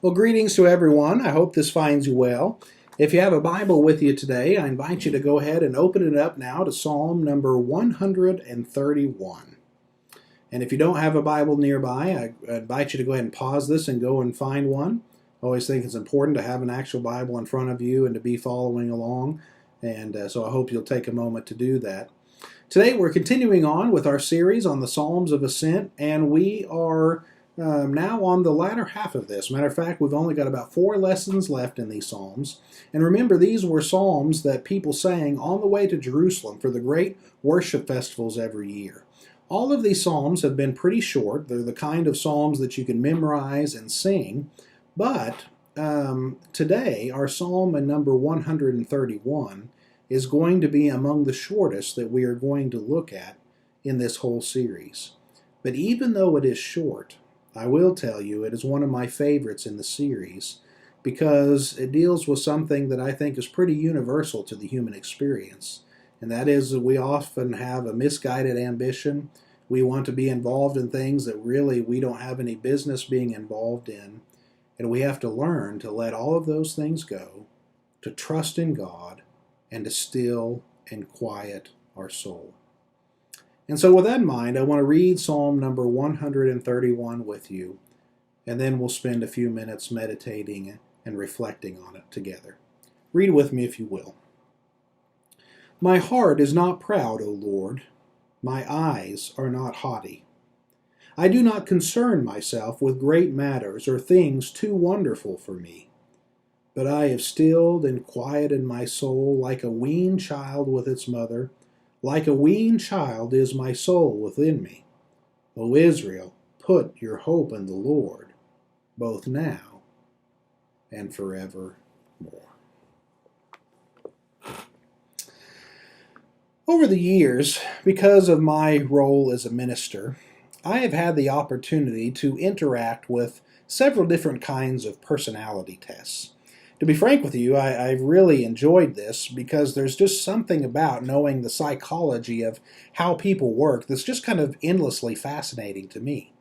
Well, greetings to everyone. I hope this finds you well. If you have a Bible with you today, I invite you to go ahead and open it up now to Psalm number 131. And if you don't have a Bible nearby, I invite you to go ahead and pause this and go and find one. I always think it's important to have an actual Bible in front of you and to be following along. And so I hope you'll take a moment to do that. Today we're continuing on with our series on the Psalms of Ascent, and we are now on the latter half of this. Matter of fact, we've only got about 4 lessons left in these Psalms. And remember, these were Psalms that people sang on the way to Jerusalem for the great worship festivals every year. All of these Psalms have been pretty short. They're the kind of Psalms that you can memorize and sing. But today, our Psalm number 131 is going to be among the shortest that we are going to look at in this whole series. But even though it is short, I will tell you it is one of my favorites in the series because it deals with something that I think is pretty universal to the human experience. And that is that we often have a misguided ambition. We want to be involved in things that really we don't have any business being involved in. And we have to learn to let all of those things go, to trust in God, and to still and quiet our soul. And so with that in mind, I want to read Psalm number 131 with you, and then we'll spend a few minutes meditating and reflecting on it together. Read with me if you will. My heart is not proud, O Lord. My eyes are not haughty. I do not concern myself with great matters or things too wonderful for me. But I have stilled and quieted my soul like a weaned child with its mother. Like a weaned child is my soul within me. O Israel, put your hope in the Lord, both now and forevermore. Over the years, because of my role as a minister, I have had the opportunity to interact with several different kinds of personality tests. To be frank with you, I've really enjoyed this because there's just something about knowing the psychology of how people work that's just kind of endlessly fascinating to me.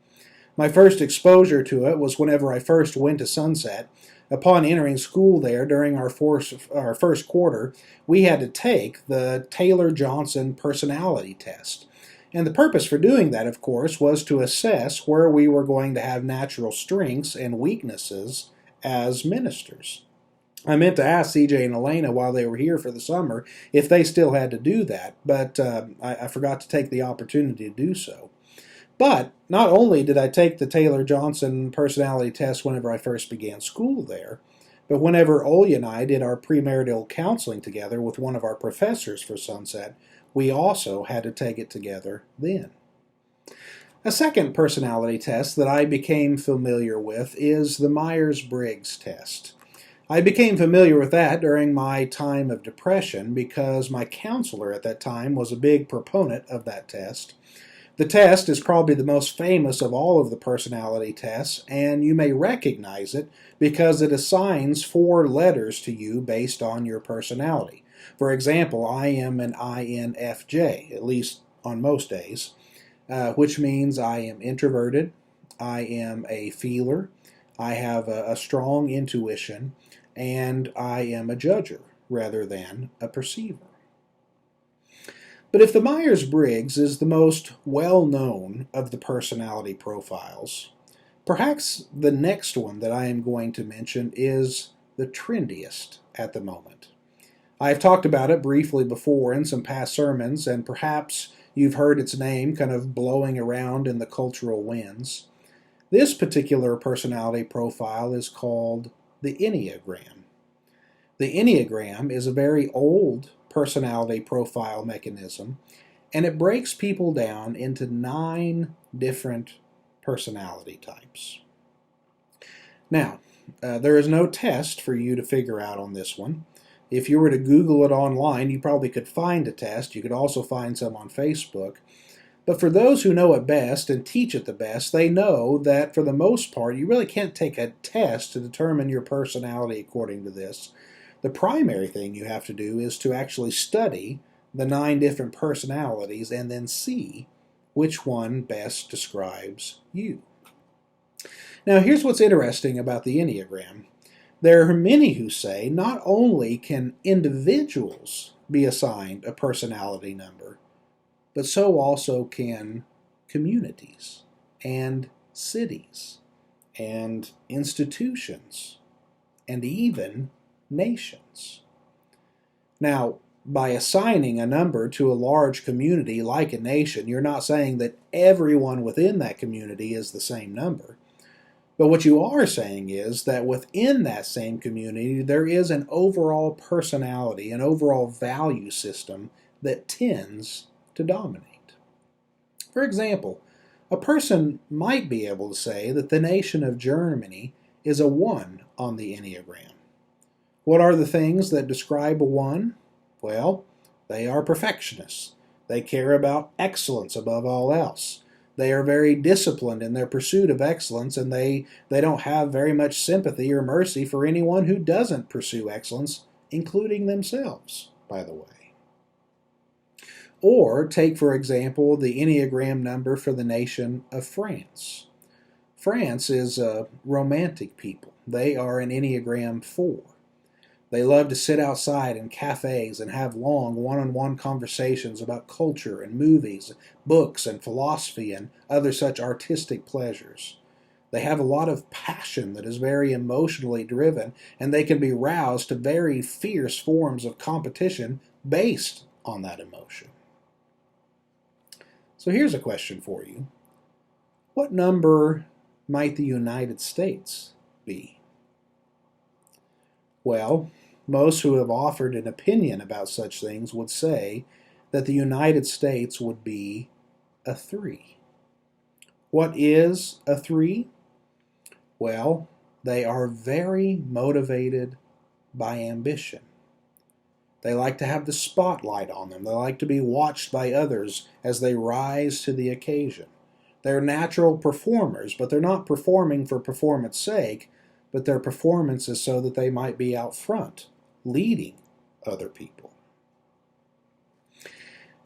My first exposure to it was whenever I first went to Sunset. Upon entering school there during our first quarter, we had to take the Taylor-Johnson personality test. And the purpose for doing that, of course, was to assess where we were going to have natural strengths and weaknesses as ministers. I meant to ask CJ and Elena while they were here for the summer if they still had to do that, but I forgot to take the opportunity to do so. But not only did I take the Taylor-Johnson personality test whenever I first began school there, but whenever Olya and I did our premarital counseling together with one of our professors for Sunset, we also had to take it together then. A second personality test that I became familiar with is the Myers-Briggs test. I became familiar with that during my time of depression because my counselor at that time was a big proponent of that test. The test is probably the most famous of all of the personality tests, and you may recognize it because it assigns 4 letters to you based on your personality. For example, I am an INFJ, at least on most days, which means I am introverted, I am a feeler, I have a strong intuition, and I am a judger rather than a perceiver. But if the Myers-Briggs is the most well-known of the personality profiles, perhaps the next one that I am going to mention is the trendiest at the moment. I've talked about it briefly before in some past sermons, and perhaps you've heard its name kind of blowing around in the cultural winds. This particular personality profile is called the Enneagram. The Enneagram is a very old personality profile mechanism, and it breaks people down into 9 different personality types. Now, there is no test for you to figure out on this one. If you were to Google it online, you probably could find a test. You could also find some on Facebook. But for those who know it best and teach it the best, they know that for the most part, you really can't take a test to determine your personality according to this. The primary thing you have to do is to actually study the 9 different personalities and then see which one best describes you. Now, here's what's interesting about the Enneagram. There are many who say not only can individuals be assigned a personality number, but so also can communities and cities and institutions and even nations. Now, by assigning a number to a large community like a nation, you're not saying that everyone within that community is the same number. But what you are saying is that within that same community, there is an overall personality, an overall value system that tends to dominate. For example, a person might be able to say that the nation of Germany is a 1 on the Enneagram. What are the things that describe a 1? Well, they are perfectionists. They care about excellence above all else. They are very disciplined in their pursuit of excellence, and they don't have very much sympathy or mercy for anyone who doesn't pursue excellence, including themselves, by the way. Or take, for example, the Enneagram number for the nation of France. France is a romantic people. They are an Enneagram 4. They love to sit outside in cafes and have long one-on-one conversations about culture and movies, books and philosophy and other such artistic pleasures. They have a lot of passion that is very emotionally driven, and they can be roused to very fierce forms of competition based on that emotion. So here's a question for you. What number might the United States be? Well, most who have offered an opinion about such things would say that the United States would be a 3. What is a 3? Well, they are very motivated by ambition. They like to have the spotlight on them. They like to be watched by others as they rise to the occasion. They're natural performers, but they're not performing for performance sake, but their performance is so that they might be out front, leading other people.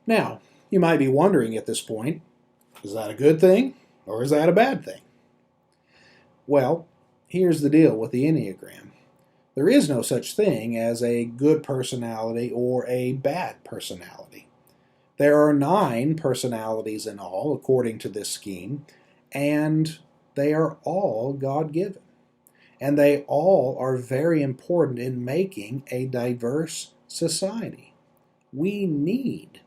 Now, you might be wondering at this point, is that a good thing or is that a bad thing? Well, here's the deal with the Enneagram. There is no such thing as a good personality or a bad personality. There are 9 personalities in all, according to this scheme, and they are all God-given. And they all are very important in making a diverse society. We need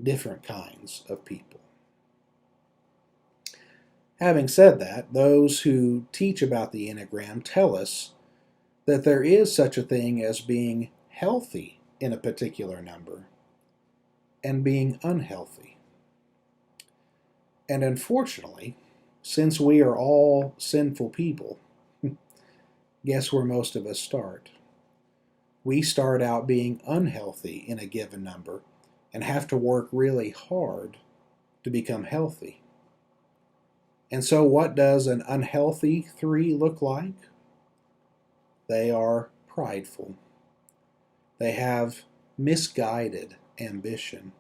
different kinds of people. Having said that, those who teach about the Enneagram tell us that there is such a thing as being healthy in a particular number and being unhealthy. And unfortunately, since we are all sinful people, guess where most of us start? We start out being unhealthy in a given number and have to work really hard to become healthy. And so what does an unhealthy 3 look like? They are prideful. They have misguided ambition.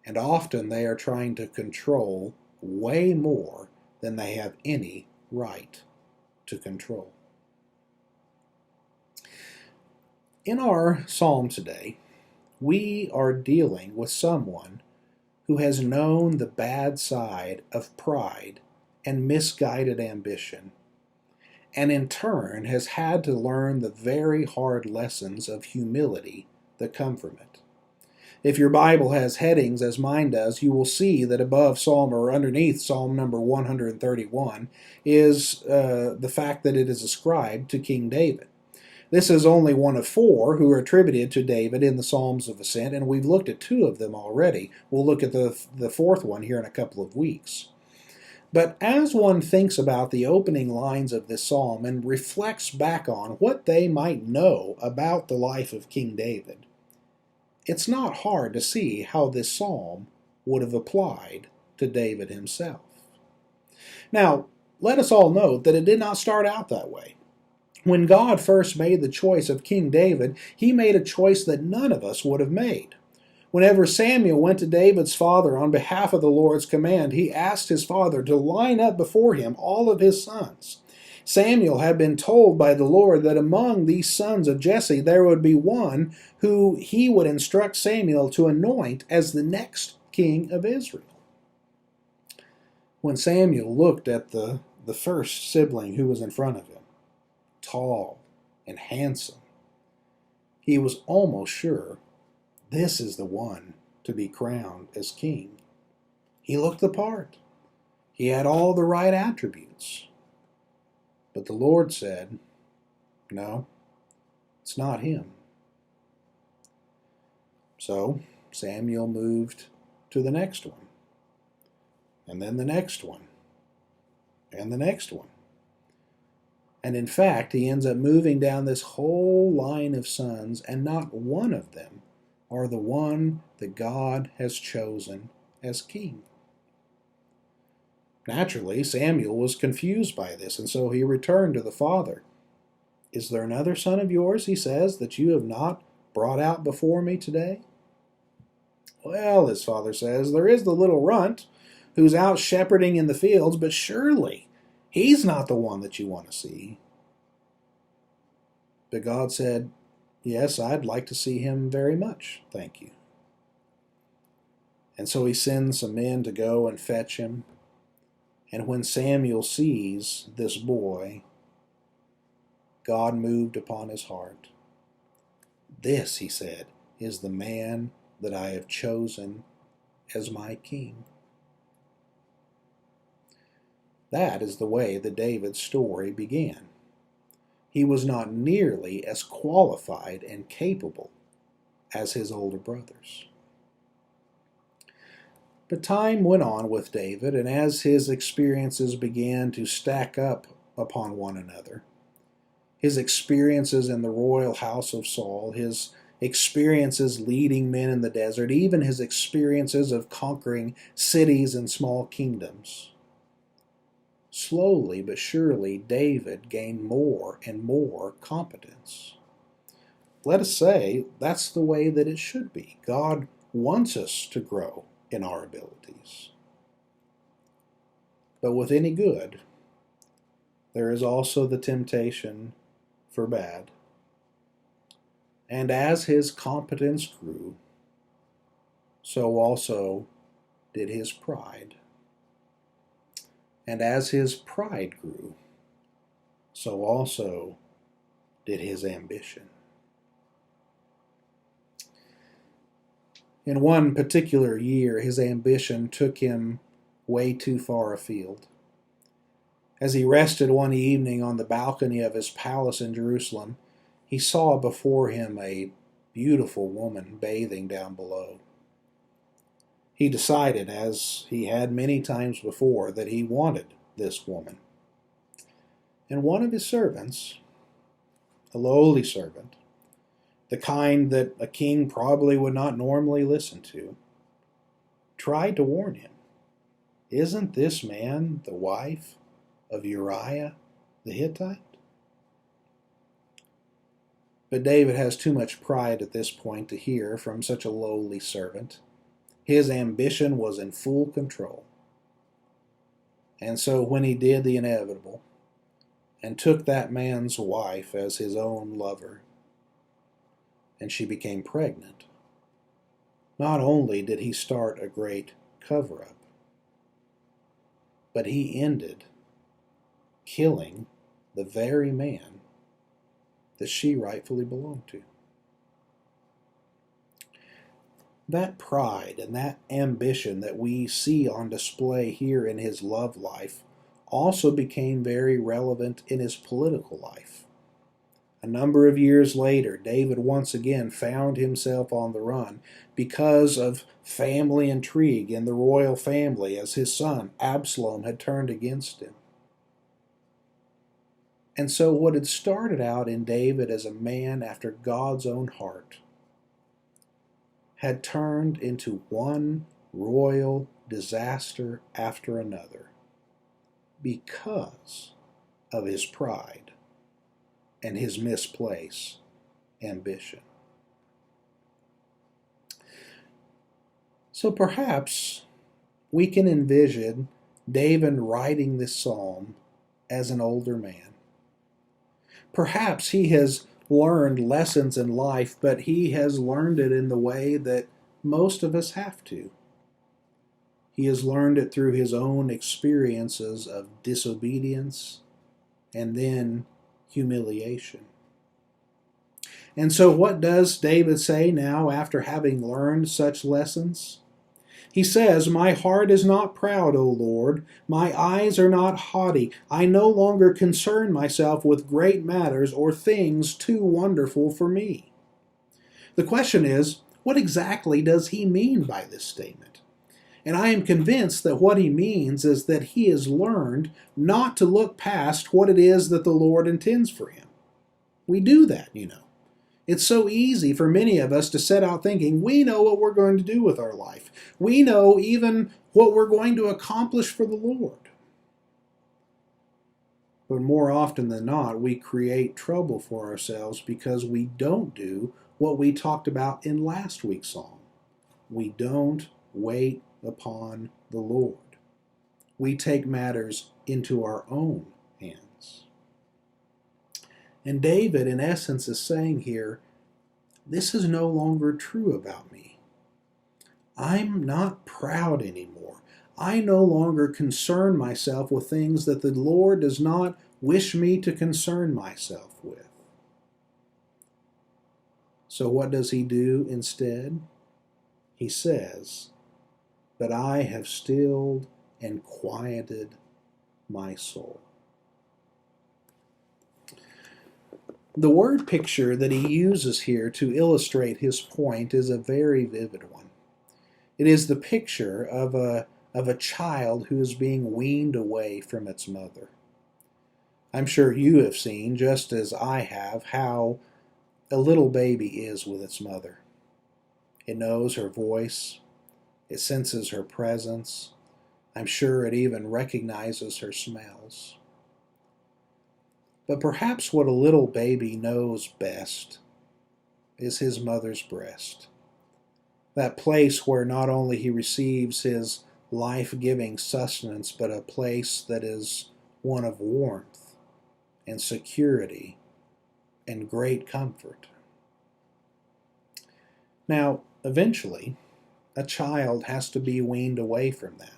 And often they are trying to control way more than they have any right to control. In our psalm today, we are dealing with someone who has known the bad side of pride and misguided ambition, and in turn has had to learn the very hard lessons of humility that come from it. If your Bible has headings, as mine does, you will see that above Psalm or underneath Psalm number 131 is the fact that it is ascribed to King David. This is only one of 4 who are attributed to David in the Psalms of Ascent, and we've looked at 2 of them already. We'll look at the 4th one here in a couple of weeks. But as one thinks about the opening lines of this psalm and reflects back on what they might know about the life of King David, it's not hard to see how this psalm would have applied to David himself. Now, let us all note that it did not start out that way. When God first made the choice of King David, he made a choice that none of us would have made. Whenever Samuel went to David's father on behalf of the Lord's command, he asked his father to line up before him all of his sons. Samuel had been told by the Lord that among these sons of Jesse there would be one who he would instruct Samuel to anoint as the next king of Israel. When Samuel looked at the first sibling who was in front of him, tall and handsome, he was almost sure this is the one to be crowned as king. He looked the part. He had all the right attributes. But the Lord said, no, it's not him. So Samuel moved to the next one, and then the next one, and the next one. And in fact, he ends up moving down this whole line of sons, and not one of them are the one that God has chosen as king. Naturally, Samuel was confused by this, and so he returned to the father. Is there another son of yours, he says, that you have not brought out before me today? Well, his father says, there is the little runt who's out shepherding in the fields, but surely he's not the one that you want to see. But God said, yes, I'd like to see him very much, thank you. And so he sends some men to go and fetch him. And when Samuel sees this boy, God moved upon his heart. This, he said, is the man that I have chosen as my king. That is the way that David's story began. He was not nearly as qualified and capable as his older brothers. But time went on with David, and as his experiences began to stack up upon one another, his experiences in the royal house of Saul, his experiences leading men in the desert, even his experiences of conquering cities and small kingdoms, slowly but surely, David gained more and more competence. Let us say that's the way that it should be. God wants us to grow in our abilities. But with any good, there is also the temptation for bad. And as his competence grew, so also did his pride. And as his pride grew, so also did his ambition. In one particular year, his ambition took him way too far afield. As he rested one evening on the balcony of his palace in Jerusalem, he saw before him a beautiful woman bathing down below. He decided, as he had many times before, that he wanted this woman. And one of his servants, a lowly servant, the kind that a king probably would not normally listen to, tried to warn him. Isn't this man the wife of Uriah the Hittite? But David has too much pride at this point to hear from such a lowly servant. His ambition was in full control. And so when he did the inevitable and took that man's wife as his own lover, and she became pregnant, not only did he start a great cover-up, but he ended killing the very man that she rightfully belonged to. That pride and that ambition that we see on display here in his love life also became very relevant in his political life. A number of years later, David once again found himself on the run because of family intrigue in the royal family, as his son Absalom had turned against him. And so what had started out in David as a man after God's own heart had turned into one royal disaster after another because of his pride and his misplaced ambition. So perhaps we can envision David writing this psalm as an older man. Perhaps he has learned lessons in life, but he has learned it in the way that most of us have to. He has learned it through his own experiences of disobedience and then humiliation. And so, what does David say now after having learned such lessons? He says, "My heart is not proud, O Lord. My eyes are not haughty. I no longer concern myself with great matters or things too wonderful for me." The question is, what exactly does he mean by this statement? And I am convinced that what he means is that he has learned not to look past what it is that the Lord intends for him. We do that, you know. It's so easy for many of us to set out thinking we know what we're going to do with our life. We know even what we're going to accomplish for the Lord. But more often than not, we create trouble for ourselves because we don't do what we talked about in last week's psalm. We don't wait upon the Lord. We take matters into our own hands. And David, in essence, is saying here, this is no longer true about me. I'm not proud anymore. I no longer concern myself with things that the Lord does not wish me to concern myself with. So what does he do instead? He says, "But I have stilled and quieted my soul." The word picture that he uses here to illustrate his point is a very vivid one. It is the picture of a child who is being weaned away from its mother. I'm sure you have seen, just as I have, how a little baby is with its mother. It knows her voice, it senses her presence. I'm sure it even recognizes her smells. But perhaps what a little baby knows best is his mother's breast. That place where not only he receives his life-giving sustenance, but a place that is one of warmth and security and great comfort. Now, eventually, a child has to be weaned away from that.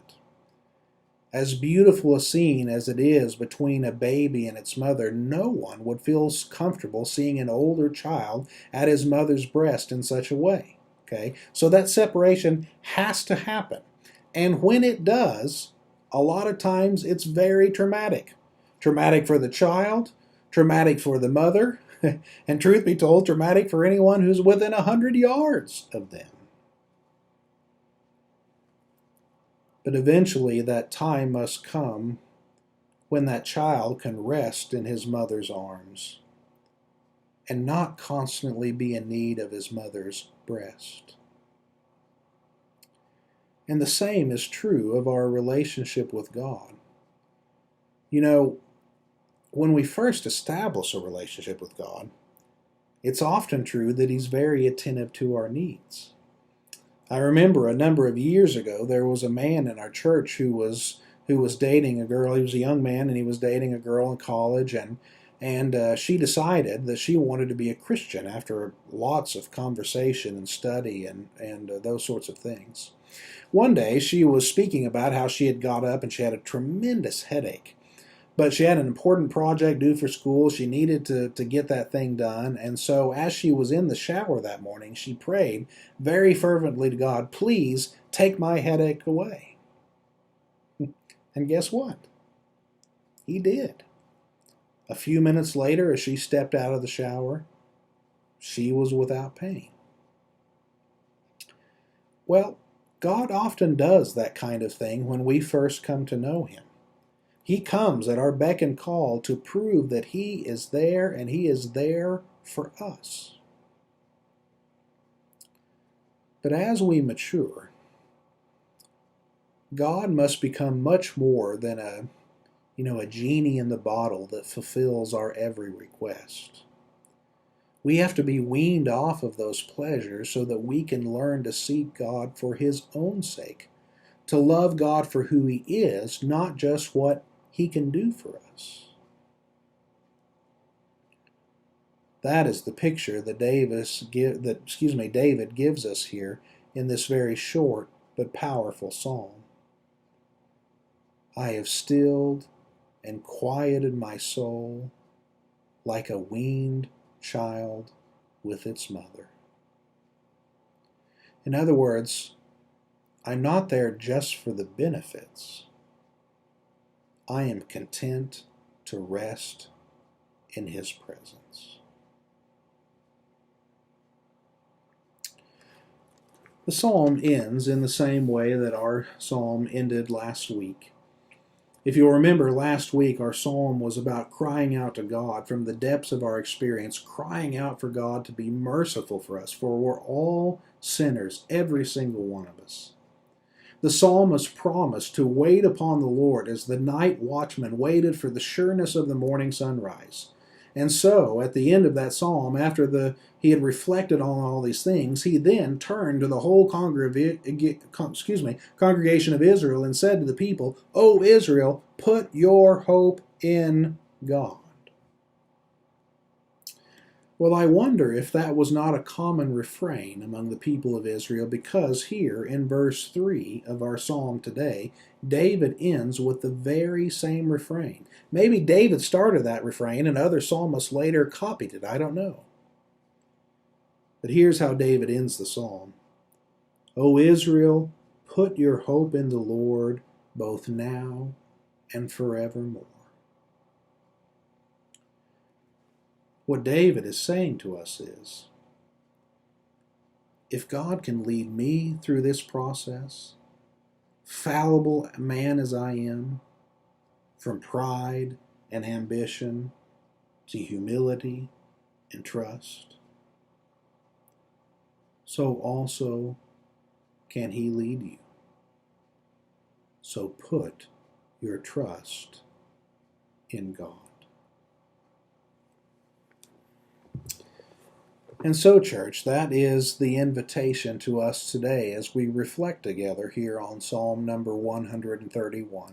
As beautiful a scene as it is between a baby and its mother, no one would feel comfortable seeing an older child at his mother's breast in such a way. Okay? So that separation has to happen. And when it does, a lot of times it's very traumatic. Traumatic for the child, traumatic for the mother, and truth be told, traumatic for anyone who's within 100 yards of them. But eventually that time must come when that child can rest in his mother's arms and not constantly be in need of his mother's breast. And the same is true of our relationship with God. You know, when we first establish a relationship with God, it's often true that He's very attentive to our needs. I remember a number of years ago, there was a man in our church who was dating a girl. He was a young man, and he was dating a girl in college, and she decided that she wanted to be a Christian after lots of conversation and study and those sorts of things. One day, she was speaking about how she had got up and she had a tremendous headache. But she had an important project due for school. She needed to get that thing done. And so as she was in the shower that morning, she prayed very fervently to God, "Please take my headache away." And guess what? He did. A few minutes later, as she stepped out of the shower, she was without pain. Well, God often does that kind of thing when we first come to know Him. He comes at our beck and call to prove that He is there and He is there for us. But as we mature, God must become much more than a genie in the bottle that fulfills our every request. We have to be weaned off of those pleasures so that we can learn to seek God for His own sake, to love God for who He is, not just what He can do for us. That is the picture that David gives us here in this very short but powerful psalm. I have stilled and quieted my soul like a weaned child with its mother. In other words, I'm not there just for the benefits. I am content to rest in His presence. The psalm ends in the same way that our psalm ended last week. If you'll remember, last week our psalm was about crying out to God from the depths of our experience, crying out for God to be merciful for us, for we're all sinners, every single one of us. The psalmist promised to wait upon the Lord as the night watchman waited for the sureness of the morning sunrise. And so, at the end of that psalm, after he had reflected on all these things, he then turned to the whole congregation of Israel and said to the people, O Israel, put your hope in God. Well, I wonder if that was not a common refrain among the people of Israel, because here in verse 3 of our psalm today, David ends with the very same refrain. Maybe David started that refrain and other psalmists later copied it. I don't know. But here's how David ends the psalm. O Israel, put your hope in the Lord both now and forevermore. What David is saying to us is, if God can lead me through this process, fallible man as I am, from pride and ambition to humility and trust, so also can He lead you. So put your trust in God. And so, church, that is the invitation to us today as we reflect together here on Psalm number 131.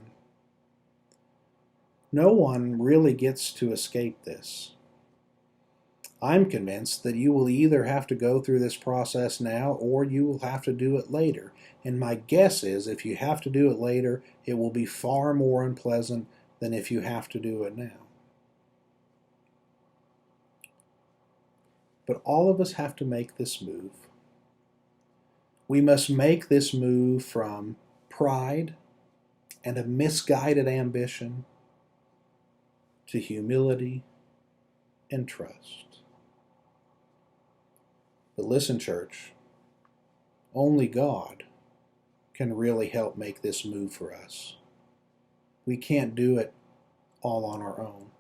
No one really gets to escape this. I'm convinced that you will either have to go through this process now or you will have to do it later. And my guess is if you have to do it later, it will be far more unpleasant than if you have to do it now. But all of us have to make this move. We must make this move from pride and a misguided ambition to humility and trust. But listen, church, only God can really help make this move for us. We can't do it all on our own.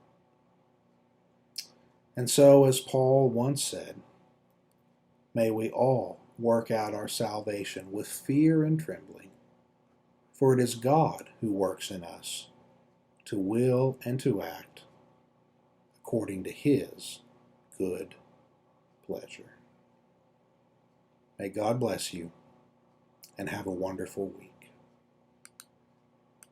And so, as Paul once said, may we all work out our salvation with fear and trembling, for it is God who works in us to will and to act according to His good pleasure. May God bless you and have a wonderful week.